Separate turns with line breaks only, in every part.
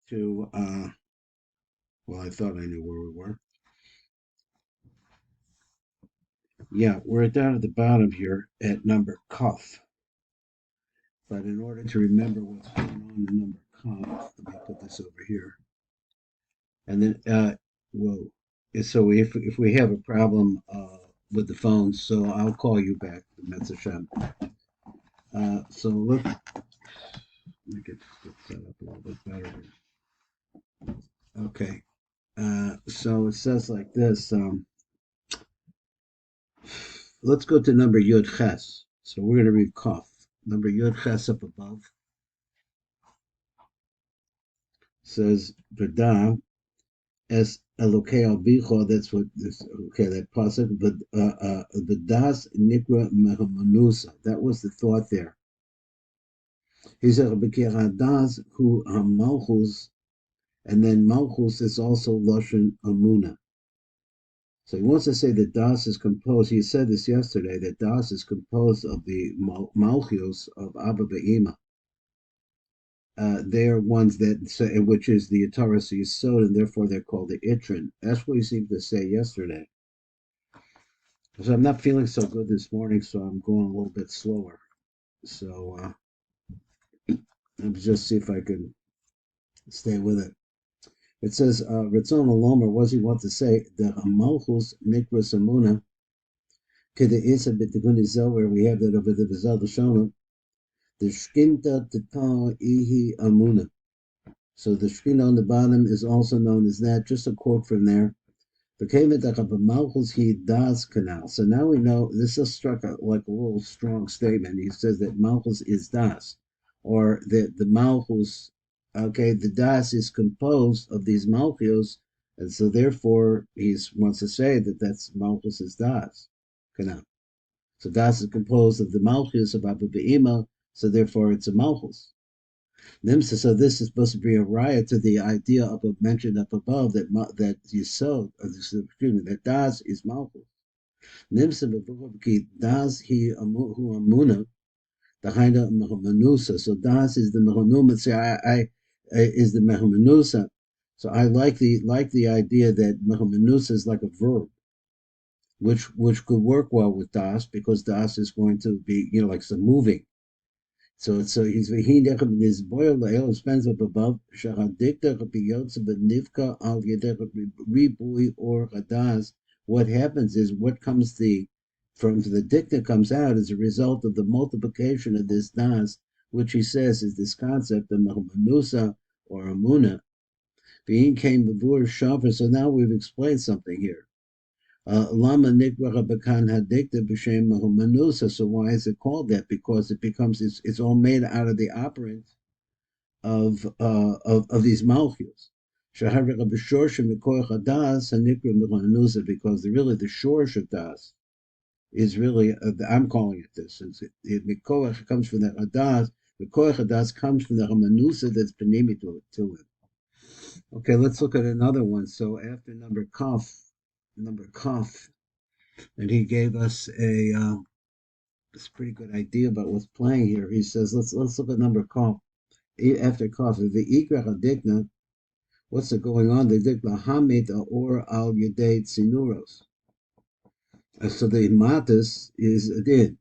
to, well, I thought I knew where we were. Yeah, we're down at the bottom here at number Kaf. But in order to remember what's going on in number Kaf, let me put this over here. And then, whoa. So if we have a problem with the phone, so I'll call you back, Metzashem. So let me get set up a little bit better. Okay. So it says like this. Let's go to number Yud Ches. So we're going to read Kaf. Number Yud Ches up above says V'da es Elokei Albicho. That's what this. Okay, that pasuk. But V'das Nikra Mehamanusa. That was the thought there. He said B'kiradas Hu Hamalchus, and then Malchus is also Lashon Amoona. So he wants to say that Das is composed. He said this yesterday that Das is composed of the malchios of Abba Be'ima. They are ones that, which is the Ataras Yisod, and therefore they're called the Itrin. That's what he seemed to say yesterday. So I'm not feeling so good this morning, so I'm going a little bit slower. So let me just see if I can stay with it. It says, Ritzon Alomer, what does he want to say? The Malchus Nikras Amuna, Kede Isa B'Tikun Izel, where we have that over the Vizal Shona, the Shkinta Tata Ihi Amuna. So the Shkinta on the bottom is also known as that. Just a quote from there. Malchus He Das Canal. So now we know this is struck like a little strong statement. He says that Malchus is Das, or that the Malchus. Okay, the Das is composed of these Malchios, and so therefore he wants to say that that's Malchus is Das. So Das is composed of the Malchios of Abba Be'ima, so therefore it's a Malchus. Nimsa, so this is supposed to be a riot to the idea of mentioned up above that Yisod, that Das is Malchus. Nimsa Das he hu amuna, the Haida Manusa. So Das is the Mahanuma. Say I is the Mehamanusa. So I like the idea that Mehamanusa is like a verb, which could work well with Das, because Das is going to be, like some moving. So he's his boil spends up above shahadikta biyotza benivka al yedek ribui or hadas. What happens is what comes from the dikta comes out as a result of the multiplication of this das, which he says is this concept of manusa or amuna. Being came before shafar. So now we've explained something here. Lama nikra bekan hadikta b'shem manusa. So why is it called that? Because it becomes it's all made out of the operant of these malchios. Because really the shorsh of das is really, I'm calling it this. Mikoach comes from the hadas. The koach hadas comes from the hamanusa that's panimi to it. Okay, let's look at another one. So after number kaf, and he gave us this pretty good idea about what's playing here. He says, let's look at number kaf. After kaf, the ikra hadikna, what's going on? The dikla hamid or al yedei tzinuros. So the matas is a din.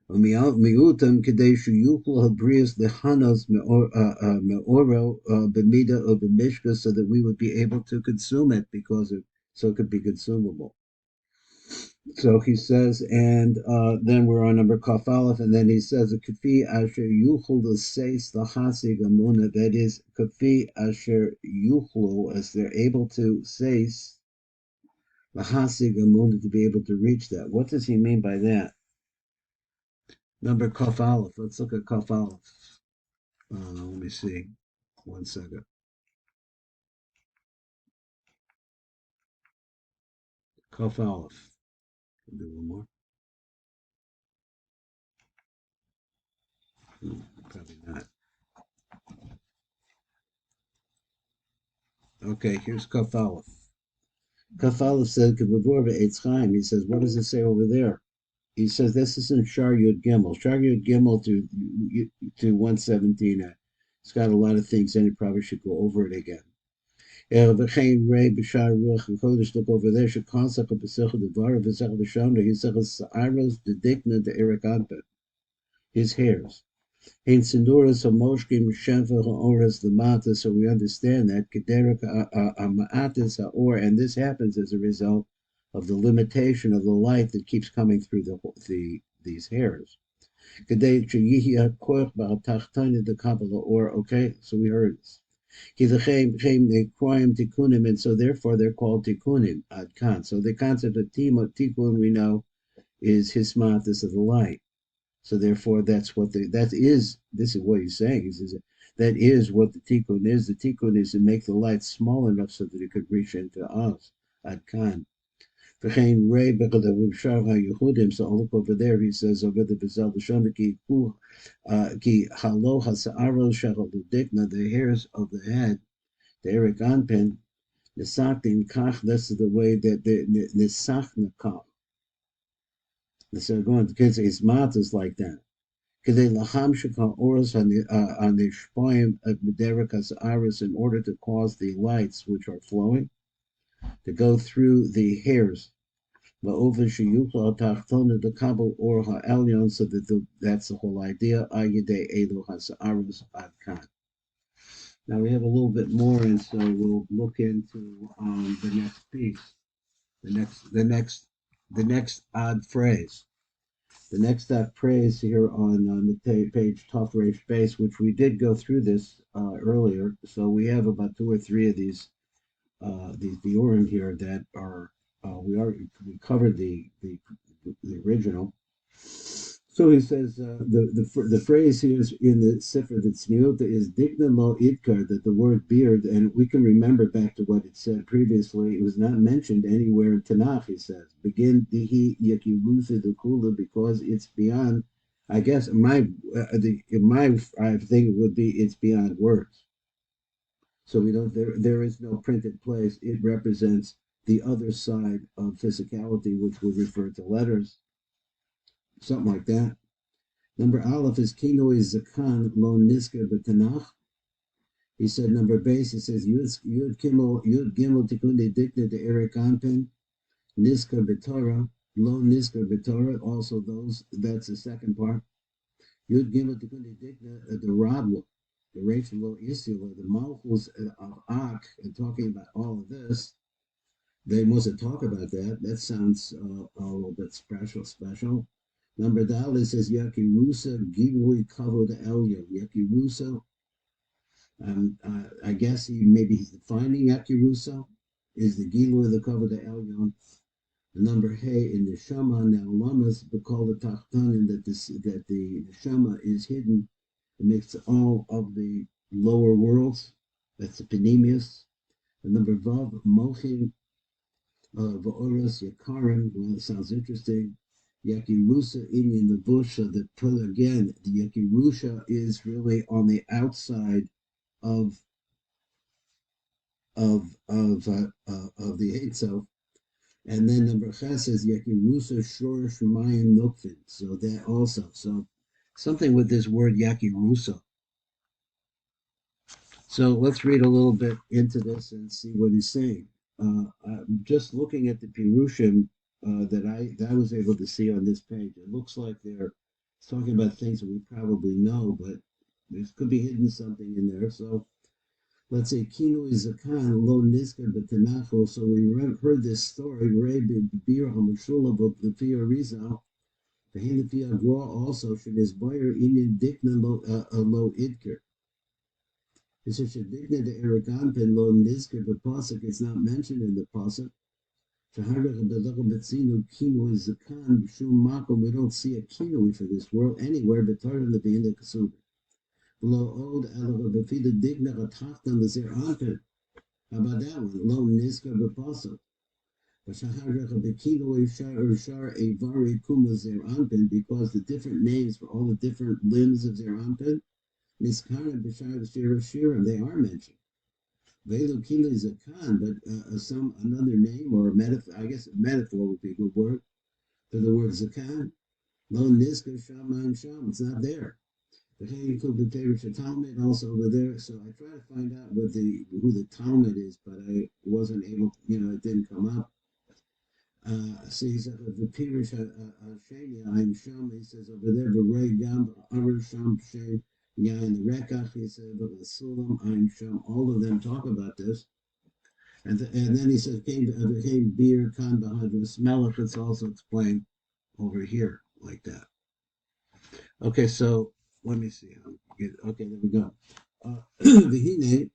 Miutam kadeshu yukul habrius lehanos meoro b'mida or b'mishka, so that we would be able to consume it so it could be consumable. So he says, and then we're on number Kaf Aleph, and then he says, "Kafi asher yuchlu seis lahasig amuna." That is, kafi asher yuchlu, as they're able to seis lahasig amuna, to be able to reach that. What does he mean by that? Number Kaf Aleph. Let's look at Kaf Aleph. Let me see. 1 second. Kaf Aleph. I'll do one more. Probably not. Okay, here's Kaf Aleph. Kaf Aleph said, he says, what does it say over there? He says, this is in Shar Yud Gimel. Shar Yud Gimel to 117. It's got a lot of things in it. Probably should go over it again. V'chein rei b'shar ruach v'kodesh. Look over there. Shekonsach b'sechah devar v'sechah v'shamda. Yisechah sa'aros dedikna de'erik anpet. His hairs. Ein sinuras hamoshkim shenfa ha'oras l'mata. So we understand that kederek ha'ma'atis ha'or, and this happens as a result of the limitation of the light that keeps coming through these hairs. Okay, so we heard this. And so therefore they're called tikkunim, adkan. So the concept of tikkun we know is hismatis of the light. So therefore this is what he's saying. He says that is what the tikkun is. The tikkun is to make the light small enough so that it could reach into us, adkan. So I'll look over there. He says over the Bizal Shonaki ki halo hasaro shachal dikna, the hairs of the head, the Erik Anpen, nisaktin kach. This is the way that the nisachna kach. So going to kids, his mouth is like that. Kidei laham shekal oros on the shpoim of mederikas aris, in order to cause the lights which are flowing to go through the hairs. So that that's the whole idea. Now we have a little bit more, and so we'll look into the next piece, the next odd phrase. The next odd phrase here on the page Tov Reish Beis, which we did go through this earlier. So we have about 2 or 3 of these diurim here that are we covered the original. So he says the phrase here is in the Sifra that's Tzniut is Dikna lo idkar, that the word beard, and we can remember back to what it said previously. It was not mentioned anywhere in Tanakh. He says begin dihi yakirusa the kula, because it's beyond. I guess my thing would be it's beyond words. So we don't. There is no printed place. It represents the other side of physicality, which would refer to letters, something like that. Number Aleph is Kinoi Zakan Lo Nisker B'Tanach. He said number base, he says Yud Gimel Tikunde Dikna de Erik Anpen, Nisker B'Torah, Lo Nisker B'Torah, also those, that's the second part. Yud Gimel Tikunde Dikna, the Rabba, the Rachel Lo Isila, the Malchus of Ak, and talking about all of this. They mustn't talk about that. That sounds a little bit special. Number Dal says Yakirusa Givui Kavod Elyo. Yakirusa. I guess he's defining Yakirusa is the Gilu of the Kavod Elyon. The number Hey in the Shama now Lamas Bakal the Tachtanin, that the Shama is hidden amidst all of the lower worlds. That's the Penemius. The number Vav Mochin. Va'oras Yakarim, well, it sounds interesting. Yakirusa in the bush, the again, the Yakirusha is really on the outside of the Eitzel. And then number Ches says Yakirusa Shorish Mayim Nukvin. So that also. So something with this word Yakirusa. So let's read a little bit into this and see what he's saying. Just looking at the Pirushim that I was able to see on this page, it looks like they're talking about things that we probably know, but there could be hidden something in there. So let's say Kinu is a Khan, Lo Niska B'Tanacho. So we heard this story, Rabbi Bir HaMashula of the Fia Rizal, the Hinafia Gra also, Shadisbayer Indian Dikna Lo Idker. It's such a digna de Eraganpen lo nizker the pasuk. It's not mentioned in the pasuk. We don't see a kinui for this world anywhere but in the being the kasub. Lo old alabafida digna atachtan the zer anpen. How about that one? Lo nizker the pasuk. Because the different names for all the different limbs of zer anpen. Niskarim b'shar shirim, they are mentioned. Velu kila is a khan, but some another name or a metaphor. I guess a metaphor would be a good word for the word zakan. Lo niska shaman sham. It's not there. The the Tevish Talmud also over there. So I try to find out what the who the Talmud is, but I wasn't able. It didn't come up. So he said the Pirish Sheni I'm Sham. He says over there the Ray Gam Aru Sham Shem Yain the Rekach. He said the Sulam I'm Sham. All of them talk about this. And then he says came beer kan bahadras melech. It's also explained over here like that. Okay, so let me see. Okay, there we go. Vihine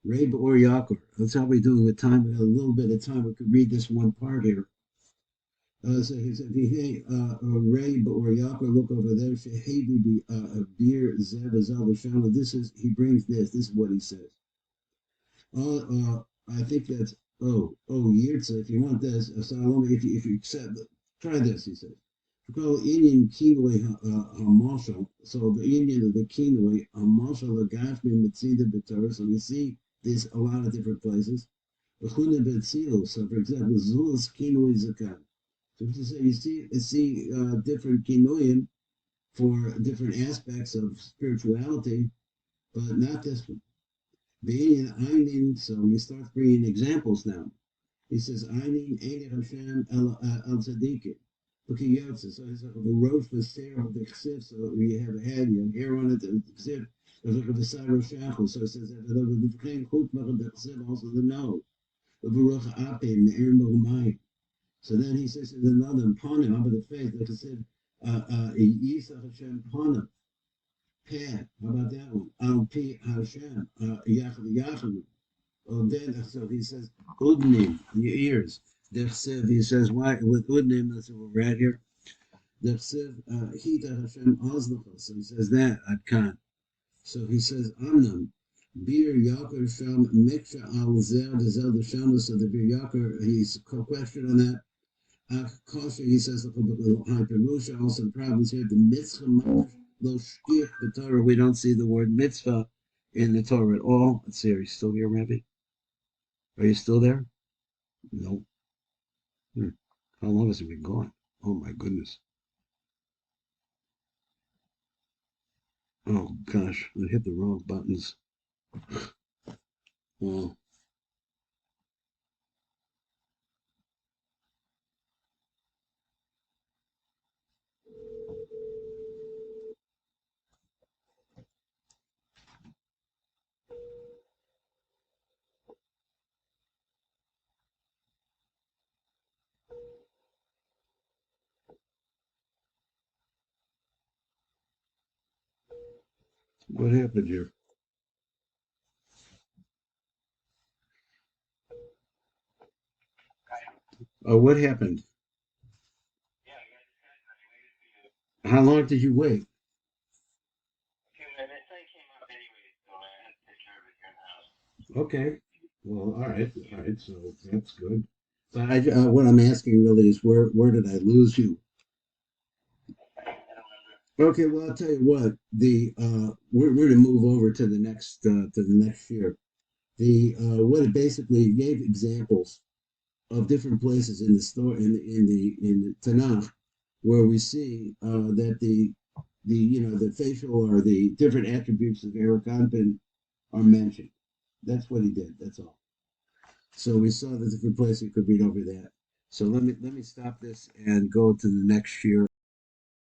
Reb or Yaakov. That's how we do with time. We have a little bit of time. We could read this one part here. So he said, "Vihine Reb or Yaakov. Look over there. Shehebi be a beer zev azal. This is he brings this. This is what he says. I think that's Yirtza. If you want this, Salome, if you accept, try this. He says. We call Indian kinoi hamarshal. So the Indian of the kinoi hamarshal agashmi mitzida b'torah. So we see this a lot of different places. B'chuna b'tzilo. So for example, zulus kinoi zakat. So you see different kinoim for different aspects of spirituality, but not this one. Being Einin, so he starts bringing examples now. He says, Einin Eini Hashem El Tzadikim. Look at Yotze. So he's like a road for Sarah of the Chsiv. So we have a head, you have hair on it, the Chsiv. There's like a Sarah Shachel. So it says, the V'chein Chut Machad the Chsiv, also the nose. The Baruch Apim, the Erim B'Humayim. So then he says, there's another, Panim, up the faith, the Chsiv, Yisach Hashem Panim. Peh, how about that one? Al Pi Hashem, Yachad Yachad. Oh, then, so he says, Udnim, your ears. Dechsev, he says, why, with Udnim, that's what we're at here. Dechsev, Hita Hashem Ozlacha. So he says that, at Khan. So he says, Amnam, Bir Yaakov Sham, Meksha Al Zer, the Zel, the Sham, so the Bir Yaakov, he's question on that. Kosher, he says, the High Perusha, also in problems here, the Mitzvah, Lo Shkich, the Torah, we don't see the word mitzvah in the Torah at all. Let's see, are you still here, Rabbi? Are you still there? No. How long has it been gone? Oh my goodness. Oh gosh, I hit the wrong buttons. Well, what happened here? Oh, what happened? How long did you wait? Okay. Well, all right, all right. So that's good. But what I'm asking really is where did I lose you? Okay, well, I'll tell you what. We're to move over to the next year. The what it basically gave examples of different places in the story in the Tanakh where we see that the facial or the different attributes of Eric Anpin are mentioned. That's what he did. That's all. So we saw the different places you could read over that. So let me stop this and go to the next year.